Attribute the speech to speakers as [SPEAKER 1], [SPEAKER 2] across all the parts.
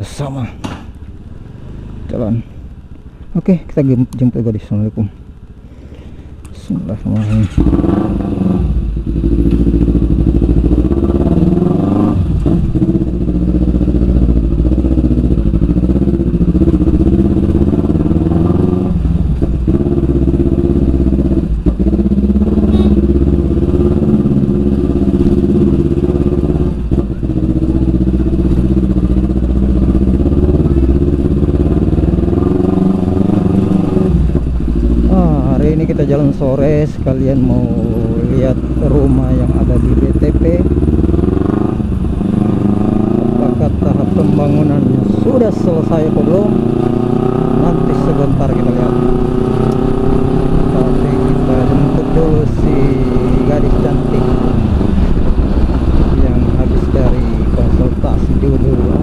[SPEAKER 1] sama jalan. Oke, kita jemput guys. Assalamualaikum. Bismillahirrahmanirrahim. Hari ini kita jalan sore, sekalian mau lihat rumah yang ada di BTP. Apakah tahap pembangunannya sudah selesai atau belum? Nanti sebentar kita lihat. Tapi kita jemput dulu si gadis cantik yang habis dari konsultasi dulu.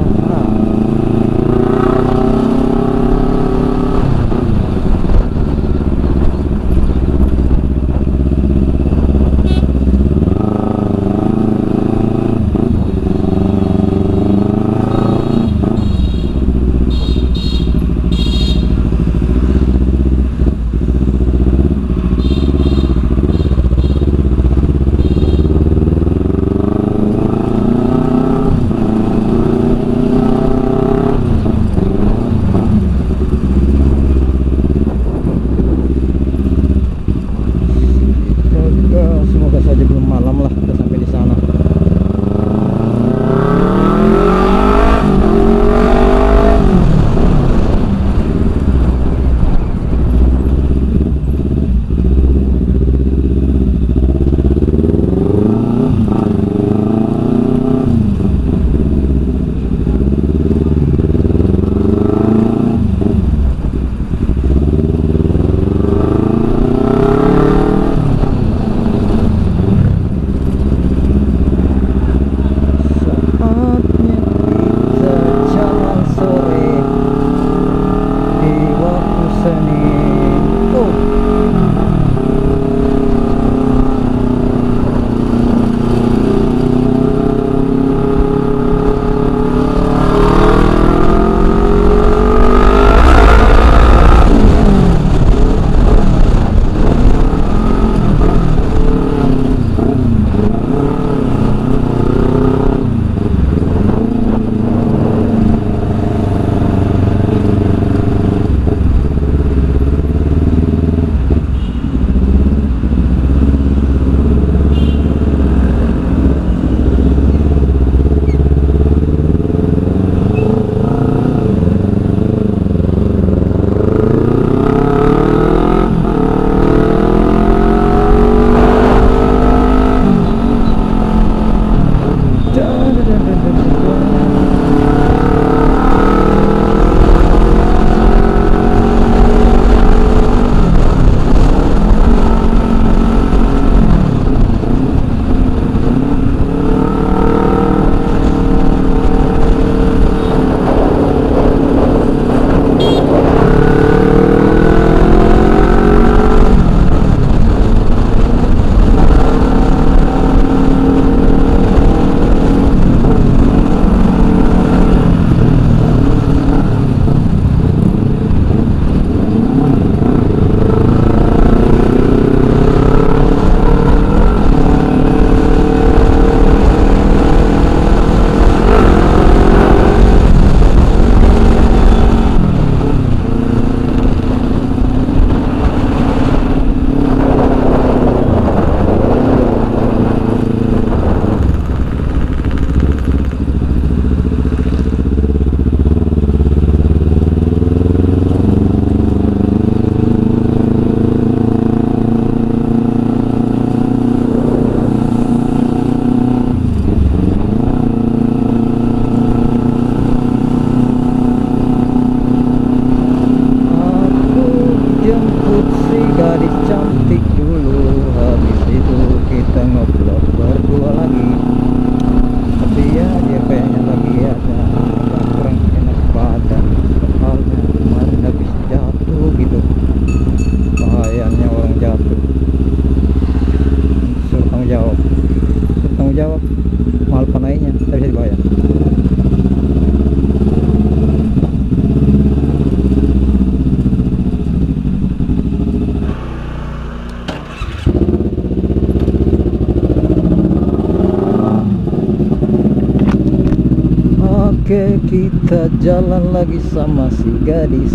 [SPEAKER 1] Kita jalan lagi sama si gadis,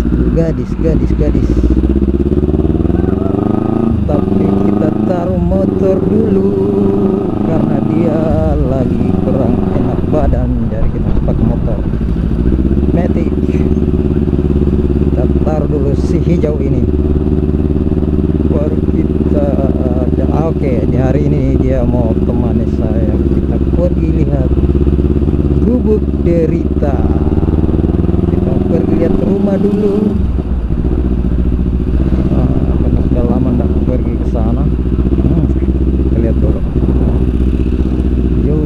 [SPEAKER 1] gadis. Tapi kita taruh motor dulu karena dia lagi kurang enak badan, jadi kita pakai motor Matic. Kita taruh dulu si hijau ini, baru kita oke, di hari ini dia mau temani saya. Kita pergi lihat Gubuk Derita. Kita pergi lihat rumah dulu. Karena sudah lama tidak pergi ke sana. Kita lihat dulu. Yo.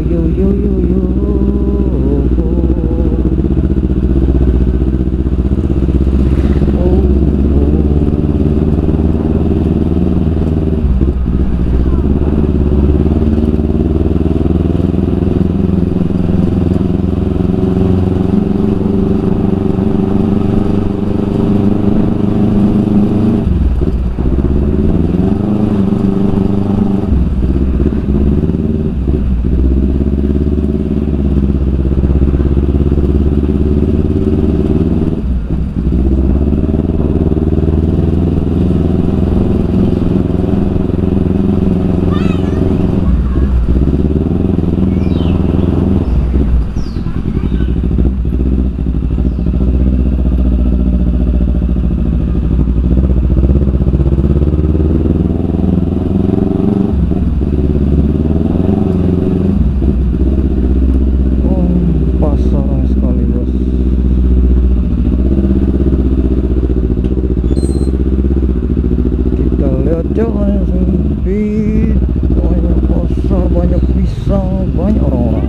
[SPEAKER 1] Jalan sempit, banyak pasar, banyak pisang, banyak orang-orang.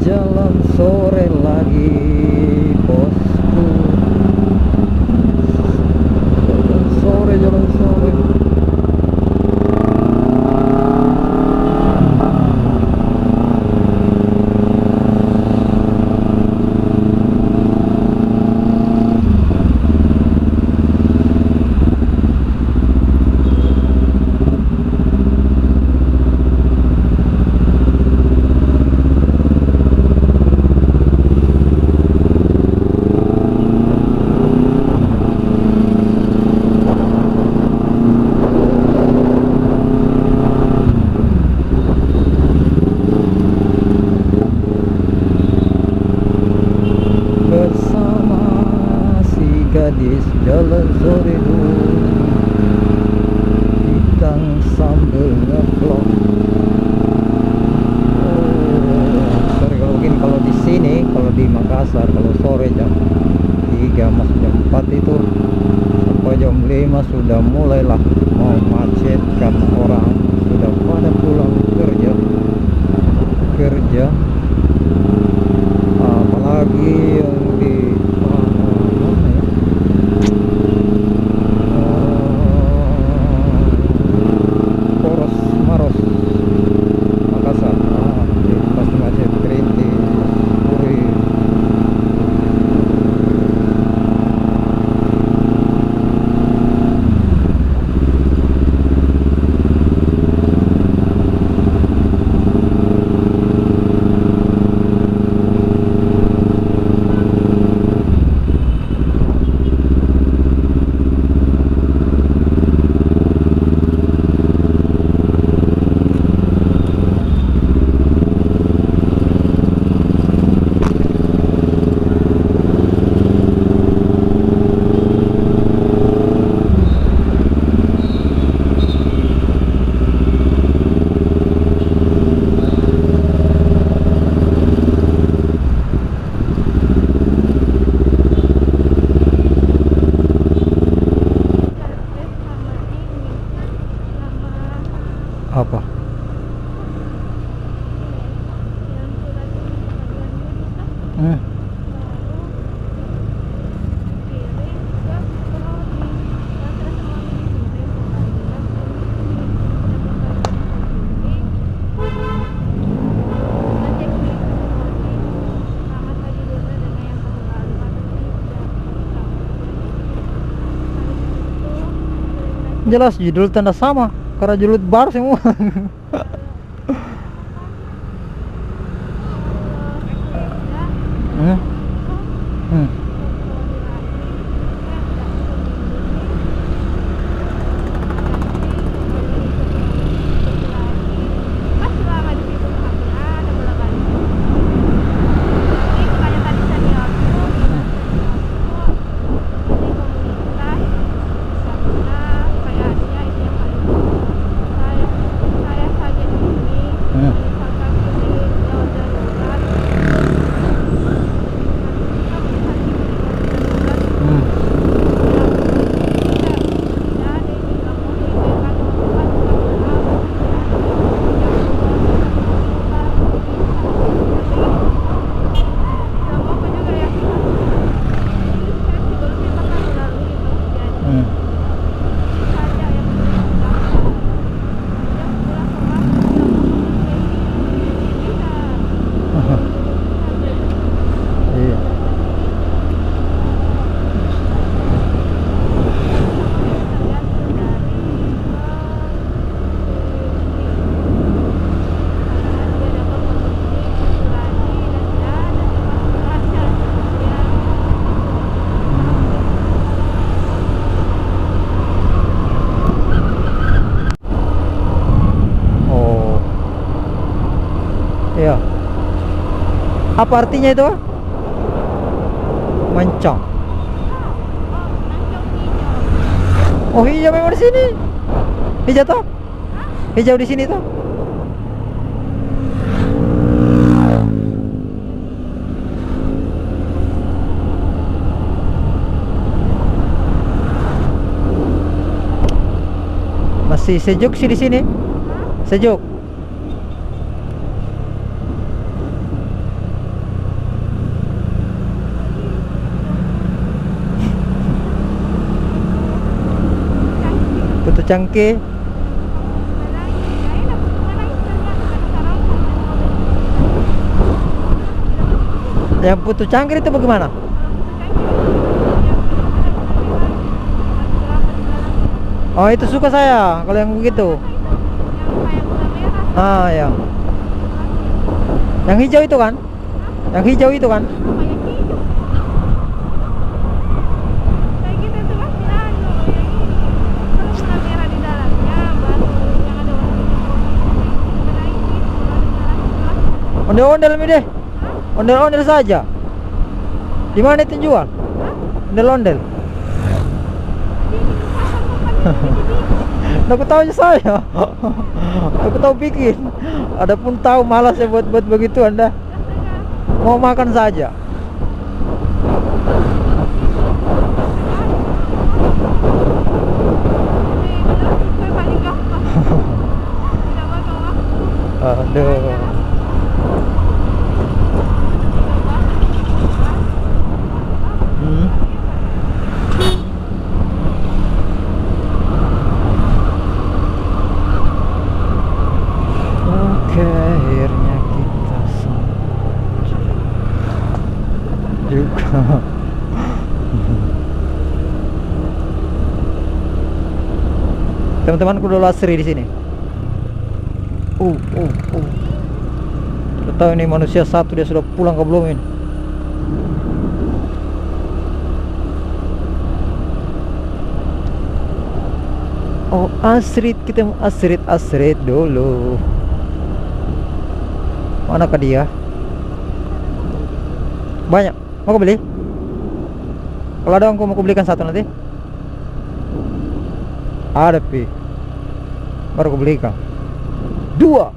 [SPEAKER 1] Jalan sore lagi, bosku. Jalan sore. Gadis jalan sore dulu, bintang sambil ngevlog. Sorry kalau gini, kalau di sini, kalau di Makassar, kalau sore jam 3 masuk jam 4 itu sampai jam 5 sudah mulailah mau macet karena orang sudah pada pulang kerja. Apalagi yang di Jelas judul tanda sama karena judul baru semua. Hmm. Hmm. Iya. Oh. Iya. Apa artinya itu? Mancang. Oh, hijau memang di sini. Hijau toh? Hijau di sini toh? Masih sejuk sih di sini. Sejuk. Putu Cangkih. Yang Putu Cangkir itu bagaimana? Oh, itu suka saya kalau yang begitu. Ah, ya. Yang hijau itu kan? Yang hijau itu kan? Ondel-ondel mi deh. Ondel-ondel saja. Di mana itu jual? Ondel-ondel. Aku tahu aja saya. Aku tahu bikin. Adapun tahu malas ya buat begitu Anda. Mau makan saja. Aduh. Akhirnya kita sampai juga. Teman-temanku dulu asri di sini. Sudah tahu ini manusia satu, dia sudah pulang ke belum ini? Oh, asrit, kita mau asrit dulu. Manakah dia? Banyak. Mau kau beli? Kalau ada aku mau belikan satu nanti. Ada pi. Baru aku belikan. 2.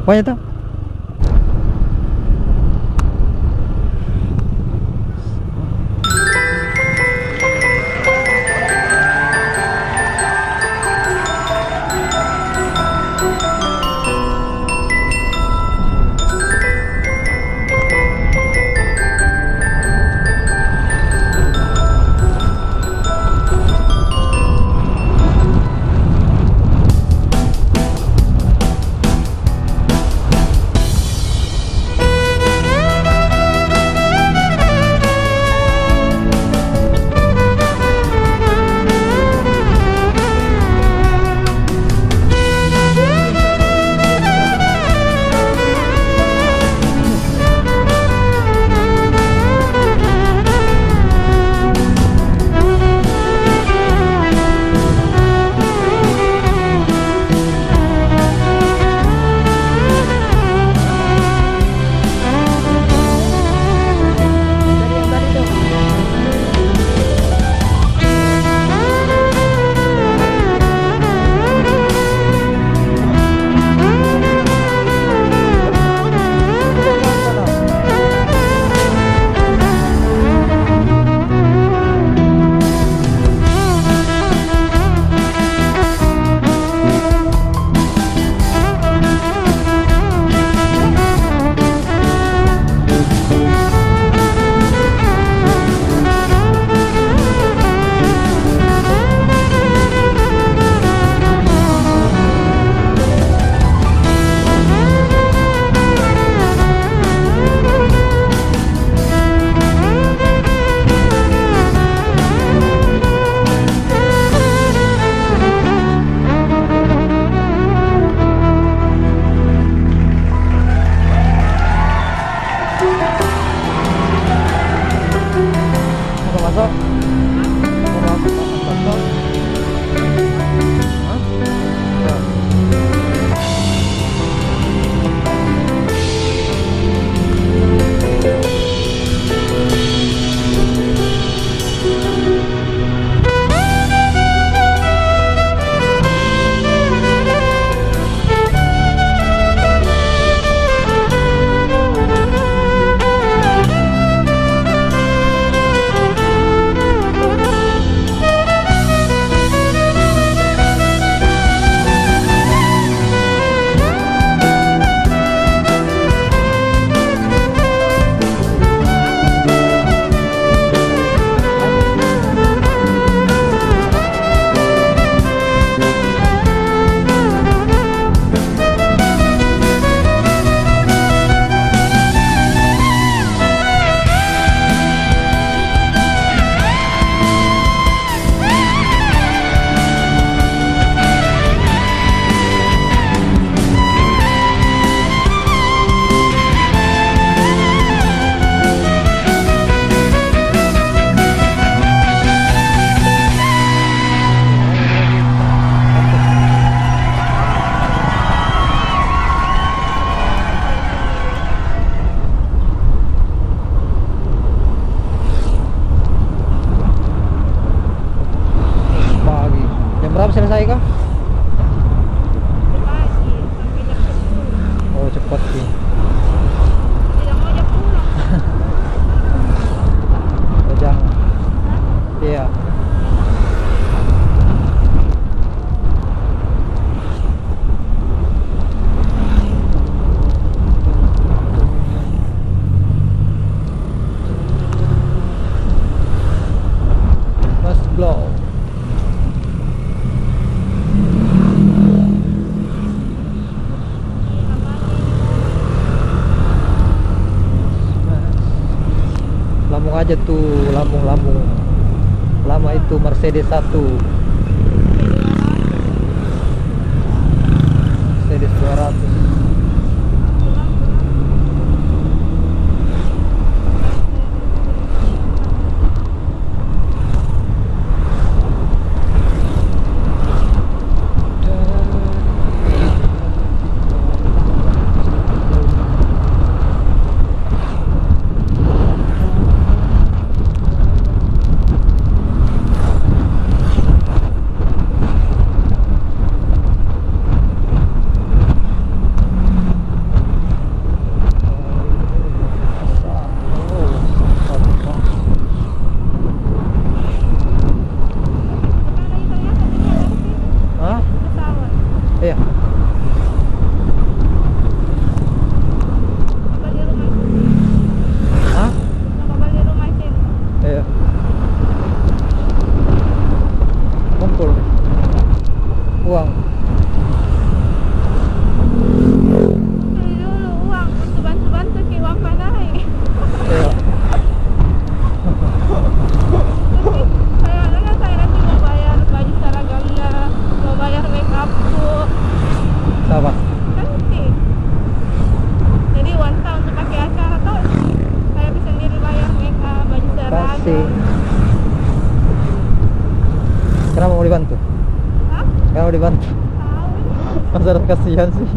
[SPEAKER 1] Banyak tuh. repot sih.
[SPEAKER 2] Tidak mau ajak pulang.
[SPEAKER 1] Oh, jangan.
[SPEAKER 2] Hah?
[SPEAKER 1] Iya. Mas blow. Lampung aja tuh, Lampung. Lama itu Mercedes 1. Mercedes 200. Hah?
[SPEAKER 2] Pesawat.
[SPEAKER 1] Iya.
[SPEAKER 2] Apa di rumah sini?
[SPEAKER 1] Hah?
[SPEAKER 2] Apa di rumah sini?
[SPEAKER 1] Iya. Kumpul uang.
[SPEAKER 2] Beli dulu uang untuk bantu-bantu ke uang naik.
[SPEAKER 1] Iya.
[SPEAKER 2] Saya nanti mau bayar baju seragamnya, mau bayar make upku,
[SPEAKER 1] Sama.
[SPEAKER 2] nanti. Jadi wanita untuk pakai acara tuh saya bisa sendiri bayar make up, baju
[SPEAKER 1] Kasih.
[SPEAKER 2] seragam.
[SPEAKER 1] Kenapa mau dibantu?
[SPEAKER 2] Hah?
[SPEAKER 1] Kenapa dibantu?
[SPEAKER 2] Tahu?
[SPEAKER 1] Masa kasihan sih.